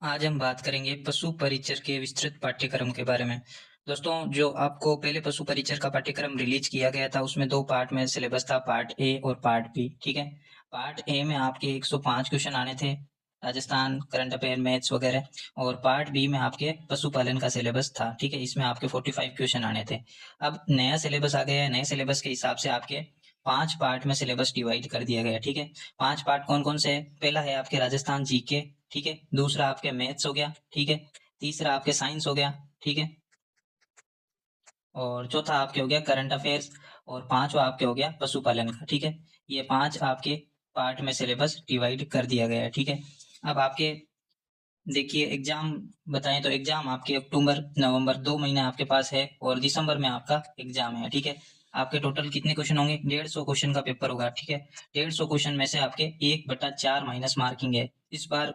आज हम बात करेंगे पशु परिचर के विस्तृत पाठ्यक्रम के बारे में। दोस्तों, जो आपको पहले पशु परिचर का पाठ्यक्रम रिलीज किया गया था, उसमें 2 पार्ट में सिलेबस था, पार्ट ए और पार्ट बी, ठीक है? पार्ट ए में आपके 105 क्वेश्चन आने थे, राजस्थान, करंट अफेयर, मैथ्स वगैरह। और पार्ट बी में आपके पशुपालन का सिलेबस था, ठीक है? इसमें आपके 45 क्वेश्चन आने थे। अब नया सिलेबस आ गया है, नए सिलेबस के हिसाब से आपके 5 पार्ट में सिलेबस डिवाइड कर दिया गया है, ठीक है? 5 पार्ट कौन-कौन से हैं? पहला है आपके राजस्थान जीके, ठीक है? दूसरा आपके मैथ्स हो गया, ठीक है? तीसरा आपके साइंस हो गया, ठीक है? और चौथा आपके हो गया करंट अफेयर्स। और पांचवा आपके हो गया पशुपालन का, ठीक है? ये 5 आपके पार्ट में सिलेबस डिवाइड कर दिया गया है, ठीक है? अब आपके देखिए एग्जाम बताएं तो एग्जाम आपके अक्टूबर नवंबर 2 महीने आपके पास है, और दिसंबर में आपका एग्जाम है, ठीक है? आपके टोटल कितने क्वेश्चन होंगे? 150 क्वेश्चन का पेपर होगा, ठीक है? 150 क्वेश्चन में से आपके 1/4 माइनस मार्किंग है इस बार।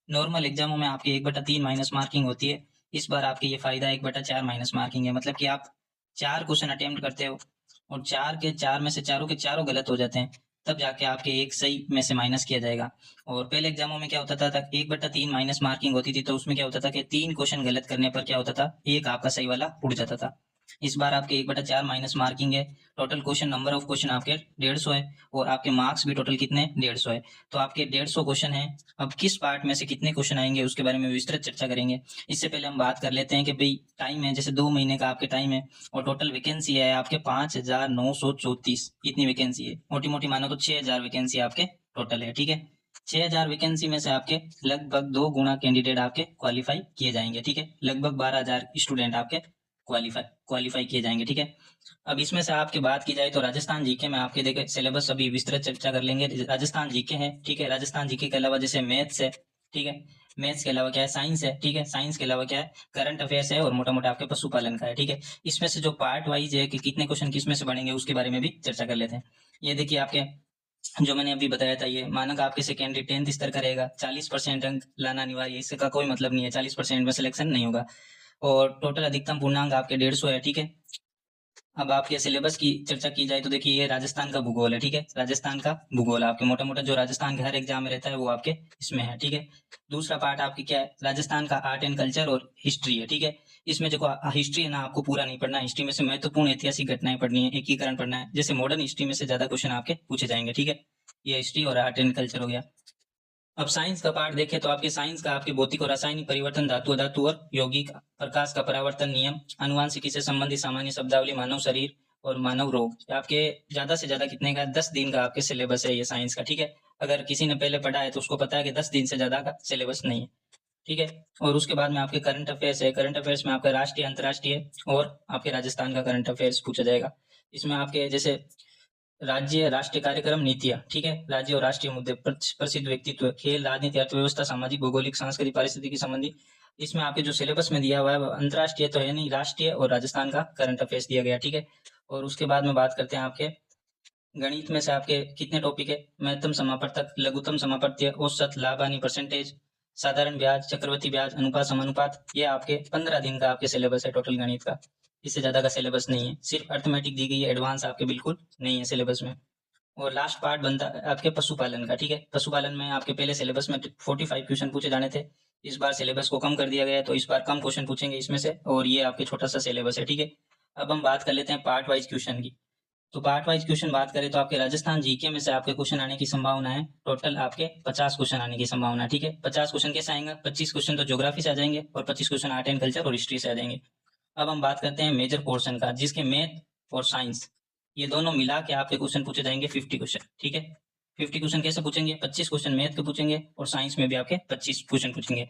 नॉर्मल एग्जामों में आपके 1/3 माइनस मार्किंग होती है। इस बार आपके ये फायदा 1/4 माइनस मार्किंग है, मतलब कि आप 4 क्वेश्चन अटेम्प्ट करते हो और 4 के 4 में से चारों के चारों गलत हो जाते हैं, तब जाके आपके एक सही में से माइनस किया जाएगा। और पहले एग्जामों में क्या होता था, 1/3 माइनस मार्किंग होती थी, तो उसमें क्या होता था कि 3 क्वेश्चन गलत करने पर क्या होता था, एक आपका सही वाला उड़ जाता था। इस बार आपके 1/4 माइनस मार्किंग है। Total question number of question आपके 150 है, और आपके मार्क्स भी टोटल कितने 150 है। तो आपके 150 क्वेश्चन है। अब किस पार्ट में से कितने क्वेश्चन आएंगे उसके बारे में विस्तृत चर्चा करेंगे। इससे पहले हम बात कर लेते हैं कि भाई टाइम है, जैसे 2 महीने का आपके टाइम है, और टोटल वैकेंसी है आपके 5,934, इतनी वैकेंसी है। मोटी मोटी मानो तो 6,000 वैकेंसी आपके टोटल है, ठीक है? 6,000 वैकेंसी में से आपके लगभग 2 गुना कैंडिडेट आपके क्वालिफाई किए जाएंगे, ठीक है? लगभग 12,000 स्टूडेंट आपके क्वालिफाई क्वालिफाई किए जाएंगे, ठीक है? अब इसमें से आपकी बात की जाए तो राजस्थान जीके में आपके देखे सिलेबस अभी विस्तृत चर्चा कर लेंगे। राजस्थान जीके है, ठीक है? राजस्थान जीके के अलावा जैसे मैथ्स है, ठीक है? मैथ्स के अलावा क्या है, साइंस है, ठीक है? साइंस के अलावा क्या है, करंट अफेयर्स है, और मोटा मोटा आपके पशुपालन का है, ठीक है? इसमें से जो पार्ट वाइज है कि कितने क्वेश्चन किसमें से बनेंगे उसके बारे में भी चर्चा कर लेते हैं। ये देखिए आपके जो मैंने अभी बताया था, ये मानक आपके सेकेंडरी 10th स्तर का रहेगा। 40% अंक लाना अनिवार्य है, इसका कोई मतलब नहीं है, 40% में सिलेक्शन नहीं होगा। और टोटल अधिकतम पूर्णांक आपके 150 है, ठीक है? अब आपके सिलेबस की चर्चा की जाए तो देखिए ये राजस्थान का भूगोल है, ठीक है? राजस्थान का भूगोल आपके मोटा मोटा जो राजस्थान के हर एग्जाम में रहता है वो आपके इसमें है, ठीक है? दूसरा पार्ट आपकी क्या है, राजस्थान का आर्ट एंड कल्चर और हिस्ट्री है, ठीक है? इसमें जो हिस्ट्री है ना, आपको पूरा नहीं पढ़ना। हिस्ट्री में से महत्वपूर्ण ऐतिहासिक घटनाएं पढ़नी है, एकीकरण पढ़ना है। जैसे मॉडर्न हिस्ट्री में से ज्यादा क्वेश्चन आपके पूछे जाएंगे, ठीक है? ये हिस्ट्री और आर्ट एंड कल्चर हो गया। अब साइंस का पार्ट देखें तो आपके साइंस का आपके भौतिक और रासायनिक परिवर्तन, धातु अधातु और यौगिक, प्रकाश का परावर्तन नियम, आनुवांशिकी से संबंधित सामान्य शब्दावली, मानव शरीर और मानव रोग। आपके ज्यादा से ज्यादा कितने का, 10 दिन का आपके सिलेबस है ये साइंस का, ठीक है? अगर किसी ने पहले पढ़ा है तो उसको पता है कि 10 दिन से ज्यादा का सिलेबस नहीं है, ठीक है? और उसके बाद में आपके करंट अफेयर्स है। करंट अफेयर्स में आपका राष्ट्रीय, अंतर्राष्ट्रीय और आपके राजस्थान का करंट अफेयर्स पूछा जाएगा। इसमें आपके जैसे राज्य राष्ट्रीय कार्यक्रम नीतियां, ठीक है? राज्य और राष्ट्रीय मुद्दे, प्रसिद्ध व्यक्तित्व, खेल, राजनीति, अर्थव्यवस्था, सामाजिक, भौगोलिक, सांस्कृतिक, पारिस्थितिकी संबंधी। इसमें आपके जो सिलेबस में दिया हुआ है वो अंतर्राष्ट्रीय तो है नहीं, राष्ट्रीय और राजस्थान का करंट अफेयर्स दिया गया, ठीक है? और उसके बाद में बात करते हैं आपके गणित में से आपके कितने टॉपिक है। महत्तम समापवर्तक, लघुत्तम समापवर्तीय, औसत, लाभ हानि, परसेंटेज, साधारण ब्याज, चक्रवर्ती ब्याज, अनुपात, समानुपात। ये आपके 15 दिन का आपके सिलेबस है टोटल गणित का। इससे ज्यादा का सिलेबस नहीं है। सिर्फ अर्थमेटिक दी गई है, एडवांस आपके बिल्कुल नहीं है सिलेबस में। और लास्ट पार्ट बनता है आपके पशुपालन का, ठीक है? पशुपालन में आपके पहले सिलेबस में 45 क्वेश्चन पूछे जाने थे। इस बार सिलेबस को कम कर दिया गया है, तो इस बार कम क्वेश्चन पूछेंगे इसमें से, और ये आपके छोटा सा सिलेबस है, ठीक है? अब हम बात कर लेते हैं पार्ट वाइज क्वेश्चन की। तो पार्ट वाइज क्वेश्चन बात करें तो आपके राजस्थान जीके में से आपके क्वेश्चन आने की संभावना है, टोटल आपके 50 क्वेश्चन आने की संभावना है, ठीक है? 50 क्वेश्चन कैसे आएंगे, 25 क्वेश्चन तो ज्योग्राफी से आ जाएंगे, और 25 क्वेश्चन आर्ट एंड कल्चर और हिस्ट्री से आ जाएंगे। अब हम बात करते हैं मेजर पोर्शन का, जिसके मैथ और साइंस ये दोनों मिला के आपके क्वेश्चन पूछे जाएंगे 50 क्वेश्चन, ठीक है? 50 क्वेश्चन कैसे पूछेंगे, 25 क्वेश्चन मैथ के पूछेंगे, और साइंस में भी आपके 25 क्वेश्चन पूछेंगे।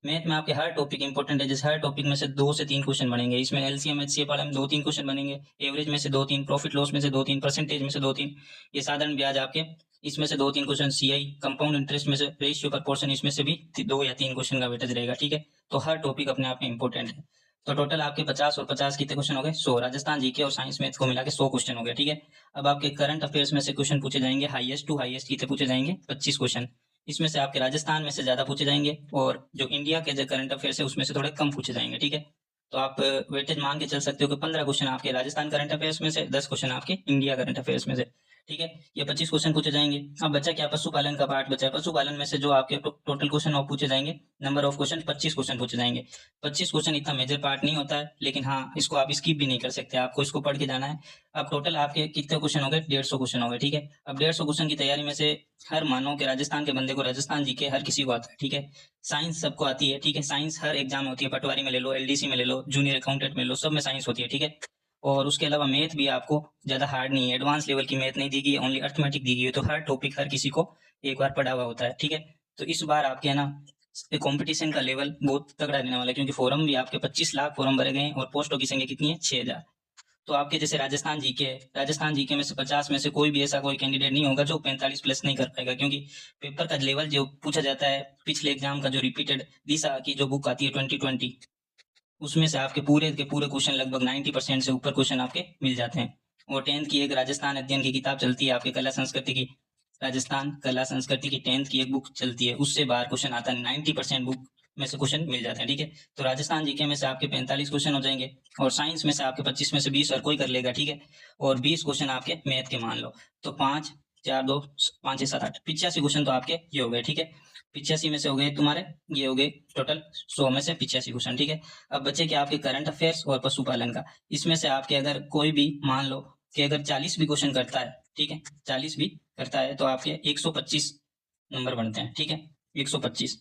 मैथ में आपके हर टॉपिक इंपॉर्टेंट है, जैसे हर टॉपिक में से 2 से 3 क्वेश्चन बनेंगे। इसमें एलसीएम एचसीएफ वाले में 2-3 क्वेश्चन बनेंगे, एवरेज में से 2-3, प्रॉफिट लॉस में से 2-3, परसेंटेज में से 2-3, ये साधारण ब्याज आपके इसमें से 2-3 क्वेश्चन, सीआई कंपाउंड इंटरेस्ट में से, रेशियो प्रपोर्शन इसमें से भी 2 या 3 क्वेश्चन का वेटेज रहेगा, ठीक है? तो हर टॉपिक अपने आप में इंपॉर्टेंट है। तो टोटल आपके 50 और 50 कितने क्वेश्चन हो गए, 100। राजस्थान जीके और साइंस मैथ को मिला के 100 क्वेश्चन हो गए, ठीक है? अब आपके करंट अफेयर्स में से क्वेश्चन पूछे जाएंगे, हाईएस्ट टू हाईएस्ट कितने पूछे जाएंगे, 25 क्वेश्चन। इसमें से आपके राजस्थान में से ज्यादा पूछे जाएंगे, और जो इंडिया के जो करंट अफेयर्स है उसमें से थोड़े कम पूछे जाएंगे, ठीक है? तो आप वेटेज मान के चल सकते हो कि 15 क्वेश्चन आपके राजस्थान करंट अफेयर्स में से, 10 क्वेश्चन आपके इंडिया करंट अफेयर्स में से, ठीक है, ये 25 क्वेश्चन पूछे जाएंगे। अब बचा क्या, पशुपालन का पार्ट बचा है। पशुपालन में से जो आपके टोटल क्वेश्चन वो पूछे जाएंगे, नंबर ऑफ क्वेश्चन 25 क्वेश्चन पूछे जाएंगे। 25 क्वेश्चन इतना मेजर पार्ट नहीं होता है, लेकिन हाँ इसको आप स्किप भी नहीं कर सकते, आपको इसको पढ़ के जाना है। अब टोटल आपके कितने क्वेश्चन हो गए, 150 क्वेश्चन हो गए। ठीक है, अब 150 क्वेश्चन की तैयारी में से हर मानो के राजस्थान के बंदे को राजस्थान जीके हर किसी को आता है। ठीक है, साइंस सबको आती है। ठीक है, साइंस हर एग्जाम में होती है, पटवारी में ले लो, एलडीसी में ले लो, जूनियर अकाउंटेंट में ले लो, सब में साइंस होती है। ठीक है, और उसके अलावा मैथ भी आपको ज्यादा हार्ड नहीं है, एडवांस लेवल की मैथ नहीं दी गई है, ओनली अर्थमेटिक दी गई है। तो हर टॉपिक हर किसी को एक बार पढ़ा हुआ होता है। ठीक है, तो इस बार आपके है ना कंपटीशन का लेवल बहुत तगड़ा रहने वाला है, क्योंकि फॉर्म भी आपके 25 लाख फॉर्म भरे गए हैं और पोस्टों की संख्या कितनी है, 6000। तो आपके जैसे राजस्थान जीके है, राजस्थान जीके में से 50 में से कोई भी ऐसा कोई कैंडिडेट नहीं होगा जो 45 प्लस नहीं कर पाएगा, क्योंकि पेपर का लेवल जो पूछा जाता है पिछले एग्जाम का जो रिपीटेड दिशा की जो बुक आती है 2020, उसमें से आपके पूरे के पूरे क्वेश्चन लगभग 90% से ऊपर क्वेश्चन आपके मिल जाते हैं। और 10th की एक राजस्थान अध्ययन की किताब चलती है आपके कला संस्कृति की, राजस्थान कला संस्कृति की 10th की एक बुक चलती है, उससे बाहर क्वेश्चन आता है। 90% बुक में से क्वेश्चन मिल जाते हैं। ठीक है, तो राजस्थान जीके में से आपके 45 क्वेश्चन हो जाएंगे, और साइंस में से आपके 25 में से 20 और कोई कर लेगा। ठीक है, और 20 क्वेश्चन आपके मैथ के मान लो, तो 5 4 2 5 6 7 8 85 क्वेश्चन तो आपके ये हो गए। ठीक है, 85 में से हो गए तुम्हारे, ये हो गए टोटल 100 में से 85 क्वेश्चन। ठीक है, अब बचे क्या आपके करंट अफेयर्स और पशुपालन का। इसमें से आपके अगर कोई भी मान लो कि अगर 40 भी क्वेश्चन करता है, ठीक है 40 भी करता है, तो आपके 125 नंबर बनते हैं। ठीक है, 125